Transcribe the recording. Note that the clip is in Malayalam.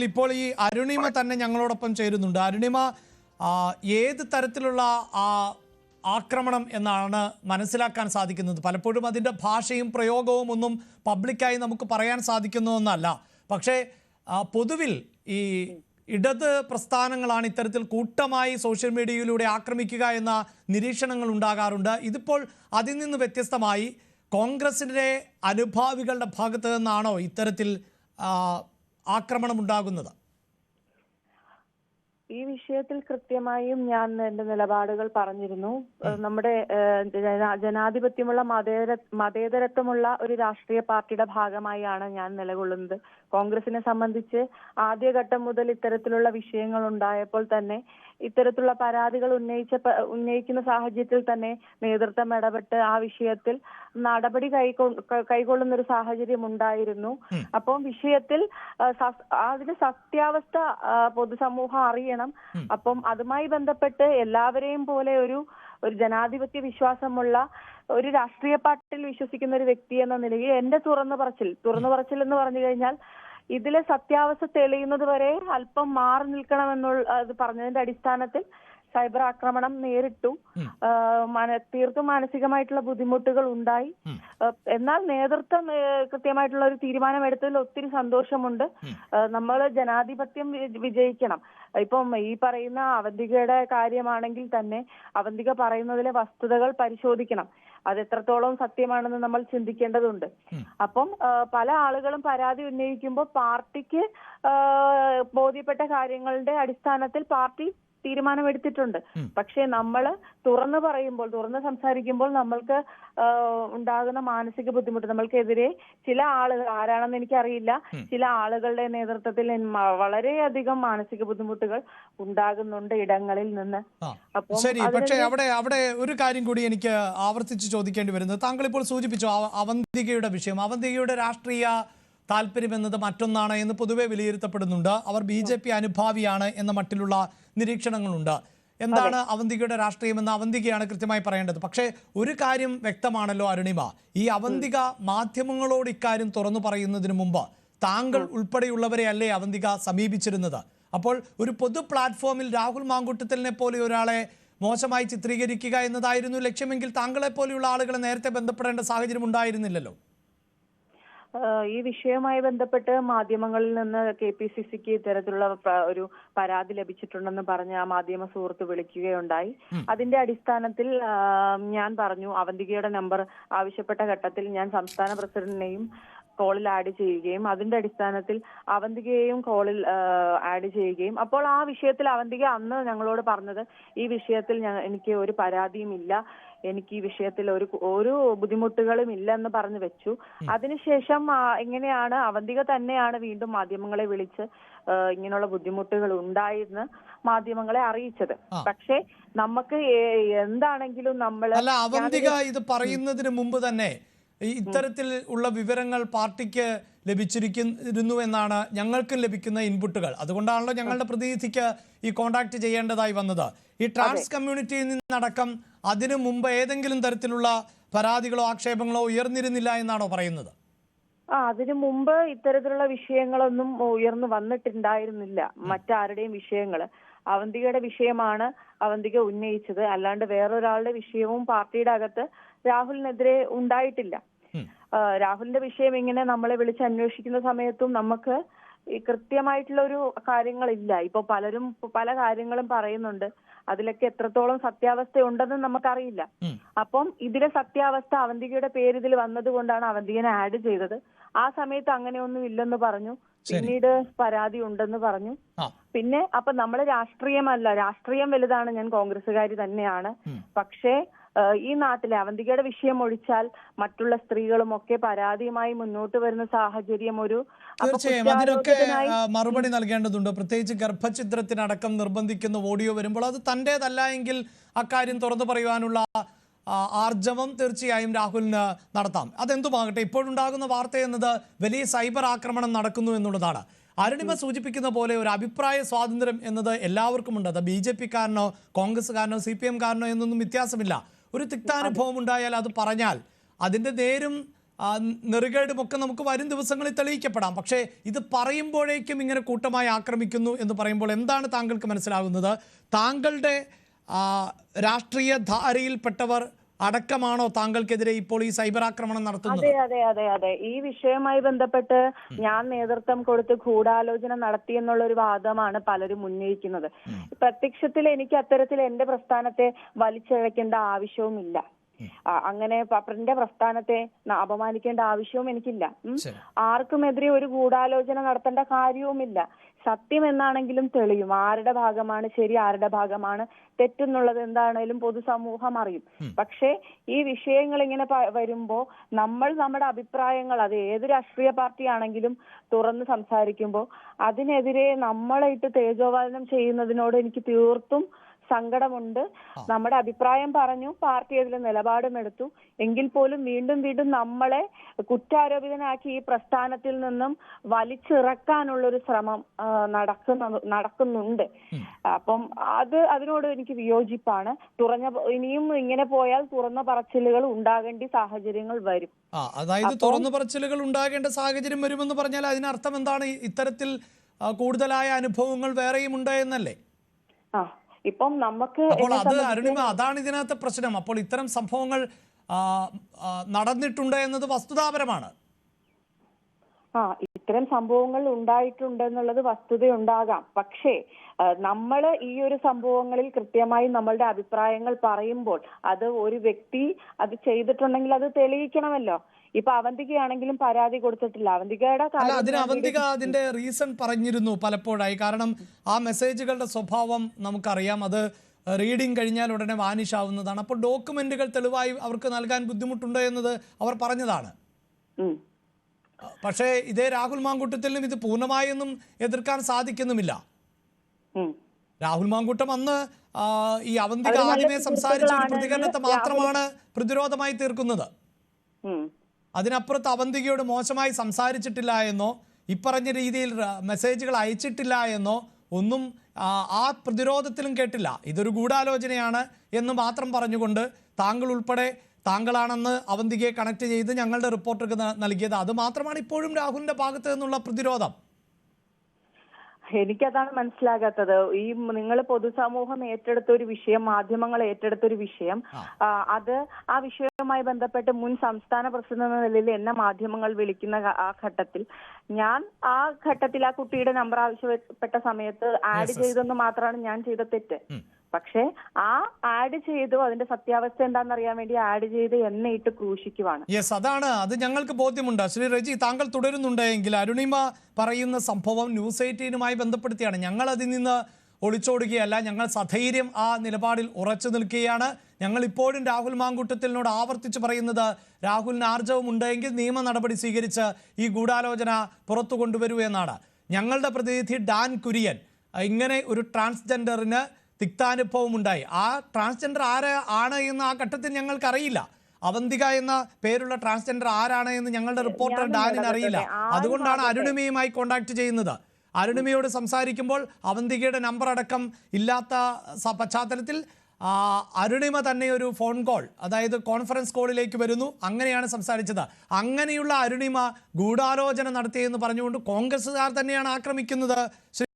ഇപ്പോൾ ഈ അരുണിമ തന്നെ ഞങ്ങളോടൊപ്പം ചേരുന്നുണ്ട്. അരുണിമ, ഏത് തരത്തിലുള്ള ആക്രമണം എന്നാണ് മനസ്സിലാക്കാൻ സാധിക്കുന്നത്? പലപ്പോഴും അതിൻ്റെ ഭാഷയും പ്രയോഗവും ഒന്നും പബ്ലിക്കായി നമുക്ക് പറയാൻ സാധിക്കുന്നതൊന്നല്ല. പക്ഷേ പൊതുവിൽ ഈ ഇടത് പ്രസ്ഥാനങ്ങളാണ് ഇത്തരത്തിൽ കൂട്ടമായി സോഷ്യൽ മീഡിയയിലൂടെ ആക്രമിക്കുക എന്ന നിരീക്ഷണങ്ങൾ ഉണ്ടാകാറുണ്ട്. ഇതിപ്പോൾ അതിൽ നിന്ന് വ്യത്യസ്തമായി കോൺഗ്രസിൻ്റെ അനുഭാവികളുടെ ഭാഗത്ത് നിന്നാണോ ഇത്തരത്തിൽ ആക്രമണം ഉണ്ടാകുന്നത്? ഈ വിഷയത്തിൽ കൃത്യമായും ഞാൻ എന്റെ നിലപാടുകൾ പറഞ്ഞിരുന്നു. നമ്മുടെ ജനാധിപത്യമുള്ള മതേതരത്വമുള്ള ഒരു രാഷ്ട്രീയ പാർട്ടിയുടെ ഭാഗമായാണ് ഞാൻ നിലകൊള്ളുന്നത്. കോൺഗ്രസിനെ സംബന്ധിച്ച് ആദ്യഘട്ടം മുതൽ ഇത്തരത്തിലുള്ള വിഷയങ്ങൾ ഉണ്ടായപ്പോൾ തന്നെ ഇത്തരത്തിലുള്ള പരാതികൾ ഉന്നയിക്കുന്ന സാഹചര്യത്തിൽ തന്നെ നേതൃത്വം ഇടപെട്ട് ആ വിഷയത്തിൽ നടപടി കൈക്കൊള്ളുന്ന ഒരു സാഹചര്യം ഉണ്ടായിരുന്നു. അപ്പം വിഷയത്തിൽ അതിന്റെ സത്യാവസ്ഥ പൊതുസമൂഹം അറിയണം. അപ്പം അതുമായി ബന്ധപ്പെട്ട് എല്ലാവരെയും പോലെ ഒരു ജനാധിപത്യ വിശ്വാസമുള്ള ഒരു രാഷ്ട്രീയ പാർട്ടിയിൽ വിശ്വസിക്കുന്ന ഒരു വ്യക്തി എന്ന നിലയിൽ എന്റെ തുറന്നു പറച്ചിൽ എന്ന് പറഞ്ഞു കഴിഞ്ഞാൽ ഇതിലെ സത്യാവസ്ഥ തെളിയുന്നത് വരെ അല്പം മാറി നിൽക്കണമെന്നുള്ള പറഞ്ഞതിന്റെ അടിസ്ഥാനത്തിൽ സൈബർ ആക്രമണം നേരിട്ടു. തീർത്തും മാനസികമായിട്ടുള്ള ബുദ്ധിമുട്ടുകൾ ഉണ്ടായി. എന്നാൽ നേതൃത്വം കൃത്യമായിട്ടുള്ള ഒരു തീരുമാനമെടുത്തതിൽ ഒത്തിരി സന്തോഷമുണ്ട്. നമ്മൾ ജനാധിപത്യം വിജയിക്കണം. ഇപ്പം ഈ പറയുന്ന അവന്തികയുടെ കാര്യമാണെങ്കിൽ തന്നെ അവന്തിക പറയുന്നതിലെ വസ്തുതകൾ പരിശോധിക്കണം. അത് എത്രത്തോളം സത്യമാണെന്ന് നമ്മൾ ചിന്തിക്കേണ്ടതുണ്ട്. അപ്പം പല ആളുകളും പരാതി ഉന്നയിക്കുമ്പോൾ പാർട്ടിക്ക് ബോധ്യപ്പെട്ട കാര്യങ്ങളുടെ അടിസ്ഥാനത്തിൽ പാർട്ടി തീരുമാനമെടുത്തിട്ടുണ്ട്. പക്ഷെ നമ്മൾ തുറന്ന് സംസാരിക്കുമ്പോൾ നമ്മൾക്ക് ഉണ്ടാകുന്ന മാനസിക ബുദ്ധിമുട്ട്, നമ്മൾക്കെതിരെ ചില ആളുകൾ, ആരാണെന്ന് എനിക്കറിയില്ല, ചില ആളുകളുടെ നേതൃത്വത്തിൽ വളരെയധികം മാനസിക ബുദ്ധിമുട്ടുകൾ ഉണ്ടാകുന്നുണ്ട് ഇടങ്ങളിൽ നിന്ന്. ശരി, പക്ഷേ അവിടെ ഒരു കാര്യം കൂടി എനിക്ക് ആവർത്തിച്ച് ചോദിക്കേണ്ടി വരുന്നത്, താങ്കൾ ഇപ്പോൾ സൂചിപ്പിച്ചു അവന്തികയുടെ വിഷയം. അവന്തികയുടെ രാഷ്ട്രീയ താല്പര്യം എന്നത് മറ്റൊന്നാണ് എന്ന് പൊതുവെ വിലയിരുത്തപ്പെടുന്നുണ്ട്. അവർ BJP അനുഭാവിയാണ് എന്ന മട്ടിലുള്ള നിരീക്ഷണങ്ങളുണ്ട്. എന്താണ് അവന്തികയുടെ രാഷ്ട്രീയം എന്ന് അവന്തികയാണ് കൃത്യമായി പറയേണ്ടത്. പക്ഷേ ഒരു കാര്യം വ്യക്തമാണല്ലോ അരുണിമ, ഈ അവന്തിക മാധ്യമങ്ങളോട് ഇക്കാര്യം തുറന്നു പറയുന്നതിന് മുമ്പ് താങ്കൾ ഉൾപ്പെടെയുള്ളവരെ അല്ലേ അവന്തിക സമീപിച്ചിരുന്നത്? അപ്പോൾ ഒരു പൊതു പ്ലാറ്റ്ഫോമിൽ രാഹുൽ മാങ്കൂട്ടത്തിലിനെ പോലെ ഒരാളെ മോശമായി ചിത്രീകരിക്കുക എന്നതായിരുന്നു ലക്ഷ്യമെങ്കിൽ താങ്കളെ പോലെയുള്ള ആളുകളെ നേരത്തെ ബന്ധപ്പെടേണ്ട സാഹചര്യം ഉണ്ടായിരുന്നില്ലല്ലോ. ഈ വിഷയവുമായി ബന്ധപ്പെട്ട് മാധ്യമങ്ങളിൽ നിന്ന് KPCCക്ക് ഇത്തരത്തിലുള്ള ഒരു പരാതി ലഭിച്ചിട്ടുണ്ടെന്ന് പറഞ്ഞ് ആ മാധ്യമ സുഹൃത്ത് വിളിക്കുകയുണ്ടായി. അതിന്റെ അടിസ്ഥാനത്തിൽ ഞാൻ പറഞ്ഞു, അവന്തികയുടെ നമ്പർ ആവശ്യപ്പെട്ട ഘട്ടത്തിൽ ഞാൻ സംസ്ഥാന പ്രസിഡന്റിനെയും കോളിൽ ആഡ് ചെയ്യുകയും അതിന്റെ അടിസ്ഥാനത്തിൽ അവന്തികയെയും കോളിൽ ആഡ് ചെയ്യുകയും, അപ്പോൾ ആ വിഷയത്തിൽ അവന്തിക അന്ന് ഞങ്ങളോട് പറഞ്ഞത്, ഈ വിഷയത്തിൽ എനിക്ക് ഒരു പരാതിയും ഇല്ല, എനിക്ക് ഈ വിഷയത്തിൽ ഒരു ബുദ്ധിമുട്ടുകളും ഇല്ലെന്ന് പറഞ്ഞു വെച്ചു. അതിനുശേഷം എങ്ങനെയാണ് അവന്തിക തന്നെയാണ് വീണ്ടും മാധ്യമങ്ങളെ വിളിച്ച് ഇങ്ങനെയുള്ള ബുദ്ധിമുട്ടുകൾ ഉണ്ടായെന്ന് മാധ്യമങ്ങളെ അറിയിച്ചത്. പക്ഷേ നമുക്ക് എന്താണെങ്കിലും അവന്തിക ഇത് പറയുന്നതിന് മുമ്പ് തന്നെ ഇത്തരത്തിൽ ഉള്ള വിവരങ്ങൾ പാർട്ടിക്ക് ലഭിച്ചിരിക്കുന്നു എന്നാണ് ഞങ്ങൾക്കും ലഭിക്കുന്ന ഇൻപുട്ടുകൾ. അതുകൊണ്ടാണല്ലോ ഞങ്ങളുടെ പ്രതിനിധിക്ക് ഈ കോണ്ടാക്ട് ചെയ്യേണ്ടതായി വന്നത്. ഈ ട്രാൻസ് കമ്മ്യൂണിറ്റിയിൽ നിന്നടക്കം അതിനു മുമ്പ് ഏതെങ്കിലും തരത്തിലുള്ള പരാതികളോ ആക്ഷേപങ്ങളോ ഉയർന്നിരുന്നില്ല എന്നാണോ പറയുന്നത്? അതിനു മുമ്പ് ഇത്തരത്തിലുള്ള വിഷയങ്ങളൊന്നും ഉയർന്നു വന്നിട്ടുണ്ടായിരുന്നില്ല. മറ്റാരുടെയും വിഷയങ്ങള് അവന്തികയുടെ വിഷയമാണ് അവന്തിക ഉന്നയിച്ചത്. അല്ലാണ്ട് വേറൊരാളുടെ വിഷയവും പാർട്ടിയുടെ അകത്ത് രാഹുലിനെതിരെ ഉണ്ടായിട്ടില്ല. രാഹുലിന്റെ വിഷയം ഇങ്ങനെ നമ്മളെ വിളിച്ച് അന്വേഷിക്കുന്ന സമയത്തും നമുക്ക് ഈ കൃത്യമായിട്ടുള്ള ഒരു കാര്യങ്ങളില്ല. ഇപ്പൊ പലരും പല കാര്യങ്ങളും പറയുന്നുണ്ട്, അതിലൊക്കെ എത്രത്തോളം സത്യാവസ്ഥ ഉണ്ടെന്ന് നമുക്കറിയില്ല. അപ്പം ഇതിലെ സത്യാവസ്ഥ അവന്തികയുടെ പേര് ഇതിൽ വന്നത് കൊണ്ടാണ് അവന്തികനെ ആഡ് ചെയ്തത്. ആ സമയത്ത് അങ്ങനെയൊന്നും ഇല്ലെന്ന് പറഞ്ഞു. പിന്നീട് പരാതി ഉണ്ടെന്ന് പറഞ്ഞു. പിന്നെ അപ്പൊ നമ്മള് രാഷ്ട്രീയം വലുതാണ്, ഞാൻ കോൺഗ്രസ്സുകാരി തന്നെയാണ്. പക്ഷേ ഈ നാട്ടിലെ അവന്തികയുടെ വിഷയം ഒഴിച്ചാൽ മറ്റുള്ള സ്ത്രീകളും ഒക്കെ പരാതിയുമായി മുന്നോട്ട് വരുന്ന സാഹചര്യം തീർച്ചയായും അതിനൊക്കെ മറുപടി നൽകേണ്ടതുണ്ട്. പ്രത്യേകിച്ച് ഗർഭഛിദ്രത്തിനടക്കം നിർബന്ധിക്കുന്ന ഓഡിയോ വരുമ്പോൾ അത് തൻ്റേതല്ല എങ്കിൽ അക്കാര്യം തുറന്നു പറയുവാനുള്ള ആർജവം തീർച്ചയായും രാഹുലിന് നടത്താം. അതെന്തുമാകട്ടെ, ഇപ്പോഴുണ്ടാകുന്ന വാർത്ത എന്നത് വലിയ സൈബർ ആക്രമണം നടക്കുന്നു എന്നുള്ളതാണ്. അരുണിമ സൂചിപ്പിക്കുന്ന പോലെ ഒരു അഭിപ്രായ സ്വാതന്ത്ര്യം എന്നത് എല്ലാവർക്കും ഉണ്ട്. അത് BJP-കാരനോ കോൺഗ്രസ്സുകാരനോ CPM-കാരനോ എന്നൊന്നും വ്യത്യാസമില്ല. ഒരു തിക്താനുഭവം ഉണ്ടായാൽ അത് പറഞ്ഞാൽ അതിൻ്റെ നേരും നെറുകേടും ഒക്കെ നമുക്ക് വരും ദിവസങ്ങളിൽ തെളിയിക്കപ്പെടാം. പക്ഷേ ഇത് പറയുമ്പോഴേക്കും ഇങ്ങനെ കൂട്ടമായി ആക്രമിക്കുന്നു എന്ന് പറയുമ്പോൾ എന്താണ് താങ്കൾക്ക് മനസ്സിലാകുന്നത്? താങ്കളുടെ രാഷ്ട്രീയ ധാരയിൽപ്പെട്ടവർ അടക്കമാണോ താങ്കൾക്കെതിരെ ഇപ്പോൾ ഈ സൈബർ ആക്രമണം നടത്തുന്നത്? അതെ അതെ അതെ അതെ ഈ വിഷയവുമായി ബന്ധപ്പെട്ട് ഞാൻ നേതൃത്വം കൊടുത്ത് ഗൂഢാലോചന നടത്തി എന്നുള്ള ഒരു വാദമാണ് പലരും ഉന്നയിക്കുന്നത്. പ്രത്യക്ഷത്തിൽ എനിക്ക് അത്തരത്തിൽ എന്റെ പ്രസ്ഥാനത്തെ വലിച്ചിഴക്കേണ്ട ആവശ്യവുമില്ല. അങ്ങനെ എന്റെ പ്രസ്ഥാനത്തെ അപമാനിക്കേണ്ട ആവശ്യവും എനിക്കില്ല. ആർക്കുമെതിരെ ഒരു ഗൂഢാലോചന നടത്തേണ്ട കാര്യവുമില്ല. സത്യം എന്നാണെങ്കിലും തെളിയും. ആരുടെ ഭാഗമാണ് ശരി, ആരുടെ ഭാഗമാണ് തെറ്റെന്നുള്ളത് എന്താണേലും പൊതുസമൂഹം അറിയും. പക്ഷേ ഈ വിഷയങ്ങൾ ഇങ്ങനെ വരുമ്പോ നമ്മൾ നമ്മുടെ അഭിപ്രായങ്ങൾ, അത് ഏത് രാഷ്ട്രീയ പാർട്ടി ആണെങ്കിലും തുറന്ന് സംസാരിക്കുമ്പോൾ അതിനെതിരെ നമ്മളെ ഇട്ട് തേജോവധനം ചെയ്യുന്നതിനോട് എനിക്ക് തീർത്തും സങ്കടമുണ്ട്. നമ്മുടെ അഭിപ്രായം പറഞ്ഞു, പാർട്ടി അതിൽ നിലപാടും എടുത്തു. എങ്കിൽ പോലും വീണ്ടും വീണ്ടും നമ്മളെ കുറ്റാരോപിതനാക്കി ഈ പ്രസ്ഥാനത്തിൽ നിന്നും വലിച്ചിറക്കാനുള്ളൊരു ശ്രമം നടക്കുന്നുണ്ട്. അപ്പം അതിനോട് എനിക്ക് വിയോജിപ്പാണ്. ഇനിയും ഇങ്ങനെ പോയാൽ തുറന്ന പറച്ചിലുകൾ ഉണ്ടാകേണ്ട സാഹചര്യങ്ങൾ വരും. അതായത് തുറന്നു പറച്ചിലുകൾ ഉണ്ടാകേണ്ട സാഹചര്യം വരുമെന്ന് പറഞ്ഞാൽ അതിനർത്ഥം എന്താണ്? ഇത്തരത്തിൽ കൂടുതലായ അനുഭവങ്ങൾ വേറെയും ഉണ്ട് എന്നല്ലേ? ഇപ്പം നമുക്ക് അതാണ് ഇതിനകത്ത് പ്രശ്നം. അപ്പോൾ ഇത്തരം സംഭവങ്ങൾ നടന്നിട്ടുണ്ട് എന്നത് വസ്തുതാപരമാണ്. ഇത്തരം സംഭവങ്ങൾ ഉണ്ടായിട്ടുണ്ടെന്നുള്ളത് വസ്തുതയുണ്ടാകാം. പക്ഷേ നമ്മൾ ഈ ഒരു സംഭവങ്ങളിൽ കൃത്യമായി നമ്മളുടെ അഭിപ്രായങ്ങൾ പറയുമ്പോൾ അത് ഒരു വ്യക്തി അത് ചെയ്തിട്ടുണ്ടെങ്കിൽ അത് തെളിയിക്കണമല്ലോ. ഇപ്പൊ അവന്തികയാണെങ്കിലും പരാതി കൊടുത്തിട്ടില്ല. അവന്തിക അതിന്റെ റീസൺ പറഞ്ഞിരുന്നു പലപ്പോഴായി. കാരണം ആ മെസ്സേജുകളുടെ സ്വഭാവം നമുക്കറിയാം. അത് റീഡിങ് കഴിഞ്ഞാൽ ഉടനെ വാനിഷ് ആവുന്നതാണ്. അപ്പോൾ ഡോക്യുമെന്റുകൾ തെളിവായി അവർക്ക് നൽകാൻ ബുദ്ധിമുട്ടുണ്ട് എന്നത് അവർ പറഞ്ഞതാണ്. പക്ഷേ ഇതേ രാഹുൽ മാങ്കൂട്ടത്തിലും ഇത് പൂർണ്ണമായൊന്നും എതിർക്കാൻ സാധിക്കുന്നുമില്ല. രാഹുൽ മാങ്കൂട്ടം അന്ന് ഈ അവന്തിക ആദ്യമേ സംസാരിച്ച ഒരു പ്രതികരണത്തെ മാത്രമാണ് പ്രതിരോധമായി തീർക്കുന്നത്. അതിനപ്പുറത്ത് അവന്തികയോട് മോശമായി സംസാരിച്ചിട്ടില്ല എന്നോ ഇപ്പറഞ്ഞ രീതിയിൽ മെസ്സേജുകൾ അയച്ചിട്ടില്ല എന്നോ ഒന്നും ആ പ്രതിരോധത്തിലും കേട്ടില്ല. ഇതൊരു ഗൂഢാലോചനയാണ് എന്ന് മാത്രം പറഞ്ഞുകൊണ്ട് താങ്കൾ ഉൾപ്പെടെ താങ്കളാണെന്ന് അവന്തികയെ കണക്ട് ചെയ്ത് ഞങ്ങളുടെ റിപ്പോർട്ടർക്ക് നൽകിയത്. അത് മാത്രമാണ് ഇപ്പോഴും രാഹുലിന്റെ ഭാഗത്ത് നിന്നുള്ള പ്രതിരോധം. എനിക്കതാണ് മനസ്സിലാകാത്തത്. ഈ നിങ്ങൾ പൊതുസമൂഹം ഏറ്റെടുത്ത ഒരു വിഷയം, മാധ്യമങ്ങൾ ഏറ്റെടുത്ത ഒരു വിഷയം, ആ വിഷയവുമായി ബന്ധപ്പെട്ട് മുൻ സംസ്ഥാന പ്രസിഡന്റ് എന്ന നിലയിൽ എന്നെ മാധ്യമങ്ങൾ വിളിക്കുന്ന ആ ഘട്ടത്തിൽ ആ കുട്ടിയുടെ നമ്പർ ആവശ്യപ്പെട്ട സമയത്ത് ആഡ് ചെയ്തെന്ന് മാത്രമാണ് ഞാൻ ചെയ്ത തെറ്റ്. പക്ഷേ ആ ആഡ് ചെയ്തു, അതിന്റെ സത്യാവസ്ഥ എന്താണെന്നറിയാൻ വേണ്ടി ആഡ് ചെയ്ത് എന്നെ ഇട്ട് ക്രൂശിക്കുവാണ്. അത് ഞങ്ങൾക്ക് ബോധ്യമുണ്ട്. ശ്രീ റെജി, താങ്കൾ തുടരുന്നുണ്ടെങ്കിൽ അരുണിമ പറയുന്ന സംഭവം ന്യൂസ് 18 ബന്ധപ്പെടുത്തിയാണ്. ഞങ്ങൾ അതിൽ നിന്ന് ഒളിച്ചോടുകയല്ല. ഞങ്ങൾ സധൈര്യം ആ നിലപാടിൽ ഉറച്ചു നിൽക്കുകയാണ്. ഞങ്ങൾ ഇപ്പോഴും രാഹുൽ മാങ്കൂട്ടത്തിനോട് ആവർത്തിച്ച് പറയുന്നത് രാഹുലിന് ആർജവം ഉണ്ടെങ്കിൽ നിയമ നടപടി സ്വീകരിച്ച് ഈ ഗൂഢാലോചന പുറത്തു കൊണ്ടുവരൂ എന്നാണ്. ഞങ്ങളുടെ പ്രതിനിധി ഡാൻ കുര്യൻ ഇങ്ങനെ ഒരു ട്രാൻസ്ജെൻഡറിന് തിക്താനുഭവം ഉണ്ടായി. ആ ട്രാൻസ്ജെൻഡർ ആണ് എന്ന് ആ ഘട്ടത്തിൽ ഞങ്ങൾക്കറിയില്ല. അവന്തിക എന്ന പേരുള്ള ട്രാൻസ്ജെൻഡർ ആരാണ് എന്ന് ഞങ്ങളുടെ റിപ്പോർട്ടർ ഡാനിന് അറിയില്ല. അതുകൊണ്ടാണ് അരുണിമയുമായി കോണ്ടാക്ട് ചെയ്യുന്നത്. അരുണിമയോട് സംസാരിക്കുമ്പോൾ അവന്തികയുടെ നമ്പർ അടക്കം ഇല്ലാത്ത പശ്ചാത്തലത്തിൽ അരുണിമ തന്നെ ഒരു ഫോൺ കോൾ, അതായത് കോൺഫറൻസ് കോളിലേക്ക് വരുന്നു. അങ്ങനെയാണ് സംസാരിച്ചത്. അങ്ങനെയുള്ള അരുണിമ ഗൂഢാലോചന നടത്തിയെന്ന് പറഞ്ഞുകൊണ്ട് കോൺഗ്രസ്സുകാർ തന്നെയാണ് ആക്രമിക്കുന്നത്.